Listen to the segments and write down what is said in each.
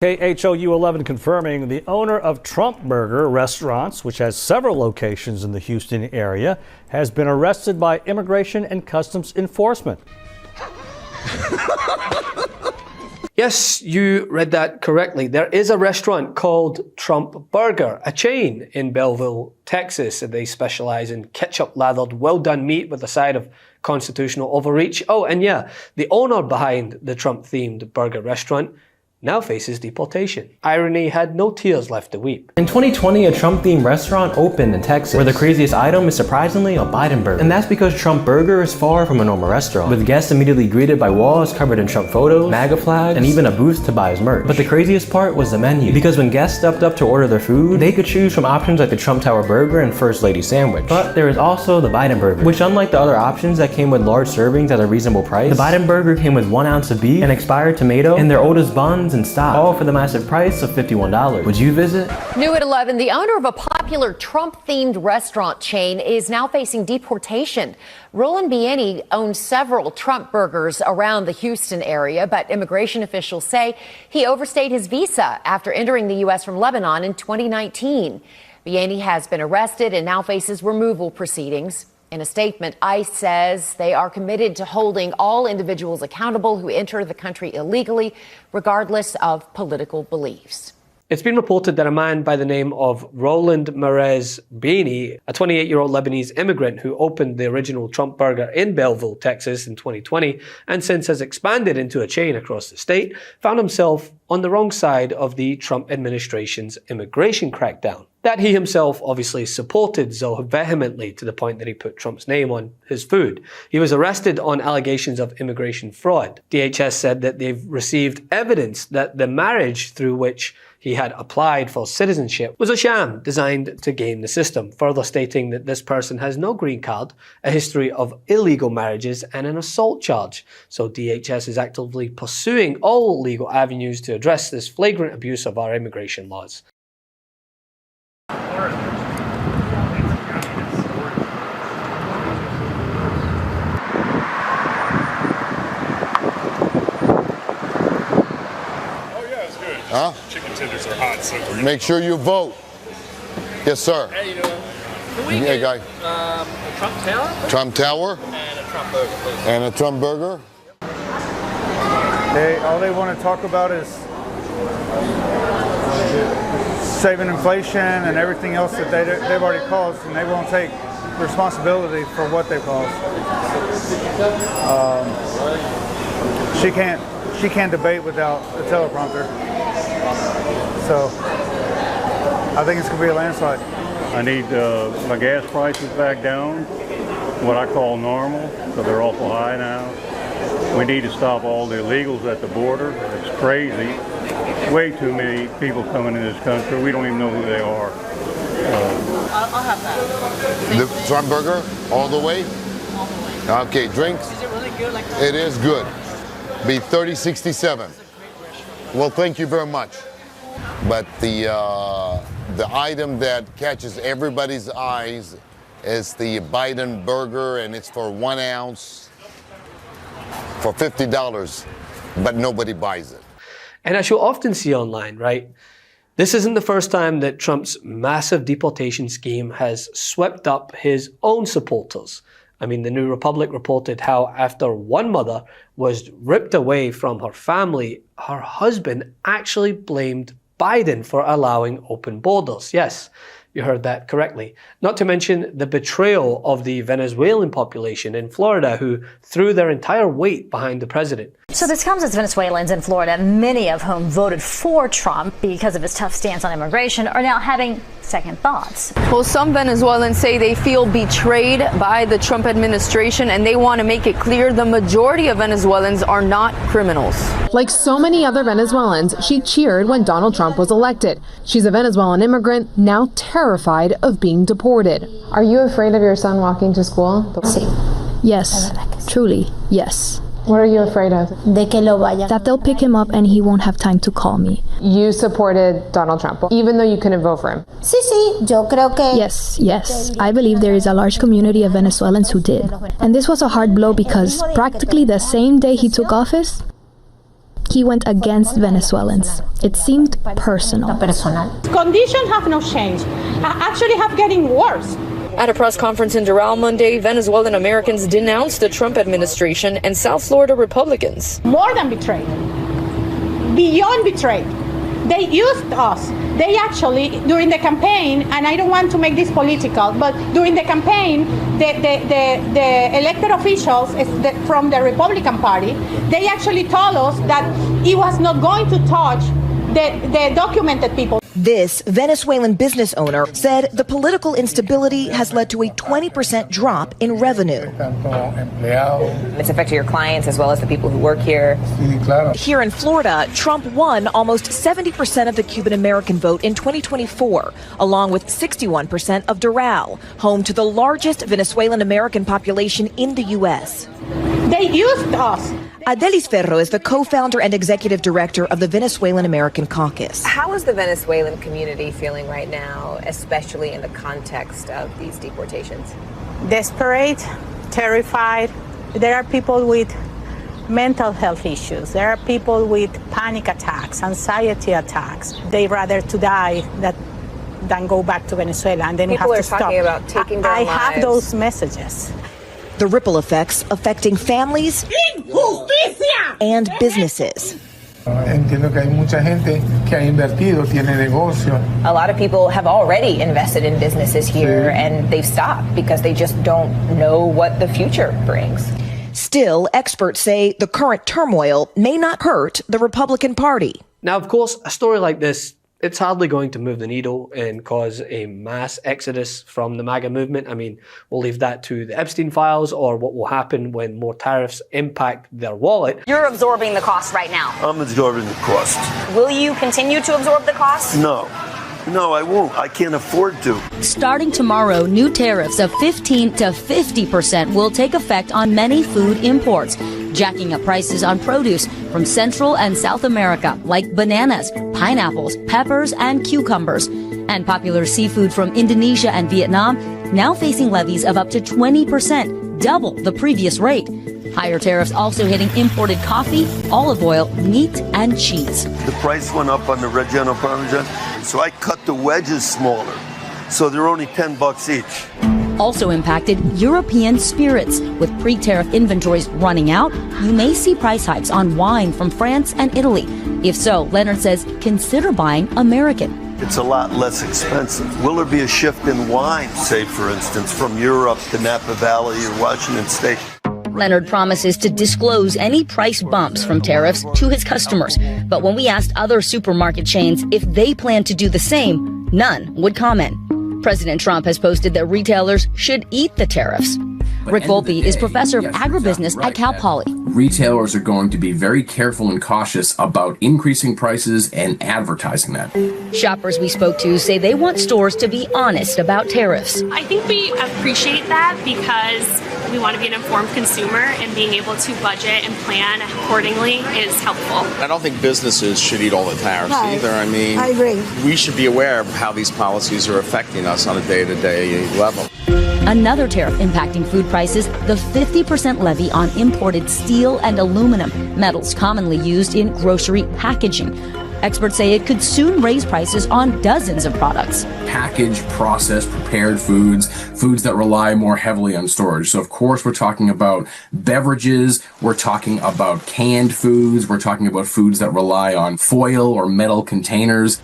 KHOU 11 confirming the owner of Trump Burger Restaurants, which has several locations in the Houston area, has been arrested by Immigration and Customs Enforcement. Yes, you read that correctly. There is a restaurant called Trump Burger, a chain in Belleville, Texas. They specialize in ketchup-lathered, well-done meat with a side of constitutional overreach. Oh, and yeah, the owner behind the Trump-themed burger restaurant now faces deportation. Irony had no tears left to weep. In 2020, a Trump-themed restaurant opened in Texas, where the craziest item is surprisingly a Biden burger. And that's because Trump Burger is far from a normal restaurant, with guests immediately greeted by walls covered in Trump photos, MAGA flags, and even a booth to buy his merch. But the craziest part was the menu, because when guests stepped up to order their food, they could choose from options like the Trump Tower Burger and First Lady Sandwich. But there is also the Biden Burger, which unlike the other options that came with large servings at a reasonable price, the Biden Burger came with 1 ounce of beef, an expired tomato, and their oldest buns in stock, all for the massive price of $51. Would you visit? New at 11, the owner of a popular Trump-themed restaurant chain is now facing deportation. Roland Bieni owns several Trump burgers around the Houston area, but immigration officials say he overstayed his visa after entering the U.S. from Lebanon in 2019. Bieni has been arrested and now faces removal proceedings. In a statement, ICE says they are committed to holding all individuals accountable who enter the country illegally, regardless of political beliefs. It's been reported that a man by the name of Roland Marez Bieni, a 28-year-old Lebanese immigrant who opened the original Trump Burger in Belleville, Texas in 2020, and since has expanded into a chain across the state, found himself on the wrong side of the Trump administration's immigration crackdown. That he himself obviously supported so vehemently to the point that he put Trump's name on his food. He was arrested on allegations of immigration fraud. DHS said that they've received evidence that the marriage through which he had applied for citizenship was a sham designed to game the system, further stating that this person has no green card, a history of illegal marriages, and an assault charge. So DHS is actively pursuing all legal avenues to address this flagrant abuse of our immigration laws. Huh? Chicken tenders are hot, so Make sure you vote. Yes, sir. How you doing? Can we Yeah, get guy. a Trump Tower? Trump Tower And a Trump Burger, please. and a Trump Burger. All they want to talk about is saving inflation and everything else that they've already caused, and they won't take responsibility for what they've caused. She can't debate without a teleprompter. So I think it's going to be a landslide. I need my gas prices back down, what I call normal, so they're awful high now. We need to stop all the illegals at the border. It's crazy. Way too many people coming in this country. We don't even know who they are. I'll have that. The Trump Burger, all the way? All the way. Okay, drinks? Is it really good like that? It is good. Be 3067. Well, thank you very much. But the item that catches everybody's eyes is the Biden Burger, and it's for 1 ounce for $50, but nobody buys it. And as you'll often see online, right, this isn't the first time that Trump's massive deportation scheme has swept up his own supporters. I mean, the New Republic reported how after one mother was ripped away from her family, her husband actually blamed Biden for allowing open borders. Yes, you heard that correctly. Not to mention the betrayal of the Venezuelan population in Florida, who threw their entire weight behind the president. So this comes as Venezuelans in Florida, many of whom voted for Trump because of his tough stance on immigration, are now having second thoughts. Well, some Venezuelans say they feel betrayed by the Trump administration, and they want to make it clear the majority of Venezuelans are not criminals. Like so many other Venezuelans, she cheered when Donald Trump was elected. She's a Venezuelan immigrant, now terrified of being deported. Are you afraid of your son walking to school? Yes, truly, yes. What are you afraid of? That they'll pick him up and he won't have time to call me. You supported Donald Trump, even though you couldn't vote for him. Yes. I believe there is a large community of Venezuelans who did. And this was a hard blow because practically the same day he took office, He went against Venezuelans. It seemed personal. Conditions have not changed. Actually, have getting worse. At a press conference in Doral Monday, Venezuelan Americans denounced the Trump administration and South Florida Republicans. More than betrayed. Beyond betrayed. They used us. They actually, during the campaign, and I don't want to make this political, but during the campaign, the elected officials from the Republican Party, they actually told us that he was not going to touch the documented people. This Venezuelan business owner said the political instability has led to a 20% drop in revenue. It's affected your clients as well as the people who work here. Here in Florida, Trump won almost 70% of the Cuban American vote in 2024, along with 61% of Doral, home to the largest Venezuelan American population in the U.S. They used us. Adelis Ferro is the co-founder and executive director of the Venezuelan American Caucus. How is the Venezuelan community feeling right now, especially in the context of these deportations? Desperate, terrified. There are people with mental health issues. There are people with panic attacks, anxiety attacks. They rather to die than go back to Venezuela, and then people we have are to talking stop. about taking their I lives. have those messages. The ripple effects affecting families and businesses. Entiendo que hay mucha gente que ha invertido, tiene negocio. A lot of people have already invested in businesses here and they've stopped because they just don't know what the future brings. Still, experts say the current turmoil may not hurt the Republican Party. Now, of course, a story like this, it's hardly going to move the needle and cause a mass exodus from the MAGA movement. I mean, we'll leave that to the Epstein files or what will happen when more tariffs impact their wallet. You're absorbing the cost right now. I'm absorbing the cost. Will you continue to absorb the cost? No, I won't. I can't afford to. Starting tomorrow, new tariffs of 15 to 50% will take effect on many food imports, jacking up prices on produce from Central and South America like bananas, pineapples, peppers, and cucumbers. And popular seafood from Indonesia and Vietnam now facing levies of up to 20%, double the previous rate. Higher tariffs also hitting imported coffee, olive oil, meat, and cheese. The price went up on the Reggiano Parmesan, so I cut the wedges smaller. So they're only $10 each. Also impacted European spirits. With pre-tariff inventories running out, you may see price hikes on wine from France and Italy. If so, Leonard says consider buying American. It's a lot less expensive. Will there be a shift in wine, say, for instance, from Europe to Napa Valley or Washington State? Leonard promises to disclose any price bumps from tariffs to his customers. But when we asked other supermarket chains if they plan to do the same, none would comment. President Trump has posted that retailers should eat the tariffs. Rick Volpe is professor of agribusiness at Cal Poly. Retailers are going to be very careful and cautious about increasing prices and advertising that. Shoppers we spoke to say they want stores to be honest about tariffs. I think we appreciate that because we want to be an informed consumer, and being able to budget and plan accordingly is helpful. I don't think businesses should eat all the tariffs either. I mean, I agree. We should be aware of how these policies are affecting us on a day-to-day level. Another tariff impacting food prices, the 50% levy on imported steel and aluminum, metals commonly used in grocery packaging. Experts say it could soon raise prices on dozens of products. Packaged, processed, prepared foods that rely more heavily on storage. So of course we're talking about beverages, we're talking about canned foods, we're talking about foods that rely on foil or metal containers.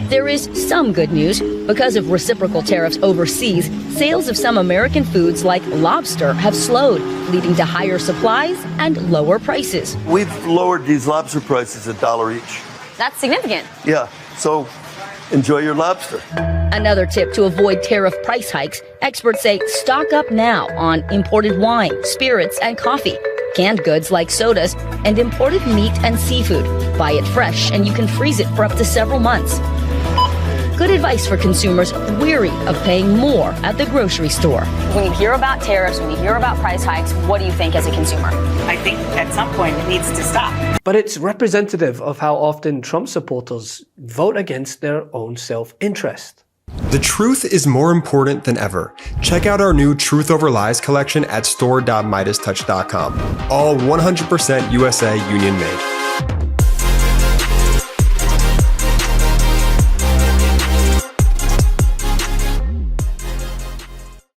There is some good news. Because of reciprocal tariffs overseas, sales of some American foods like lobster have slowed, leading to higher supplies and lower prices. We've lowered these lobster prices $1 each. That's significant. Yeah, so enjoy your lobster. Another tip to avoid tariff price hikes, experts say stock up now on imported wine, spirits, and coffee, canned goods like sodas, and imported meat and seafood. Buy it fresh and you can freeze it for up to several months. Good advice for consumers weary of paying more at the grocery store. When you hear about tariffs, when you hear about price hikes, what do you think as a consumer? I think at some point it needs to stop. But it's representative of how often Trump supporters vote against their own self-interest. The truth is more important than ever. Check out our new Truth Over Lies collection at store.MeidasTouch.com. All 100% USA union made.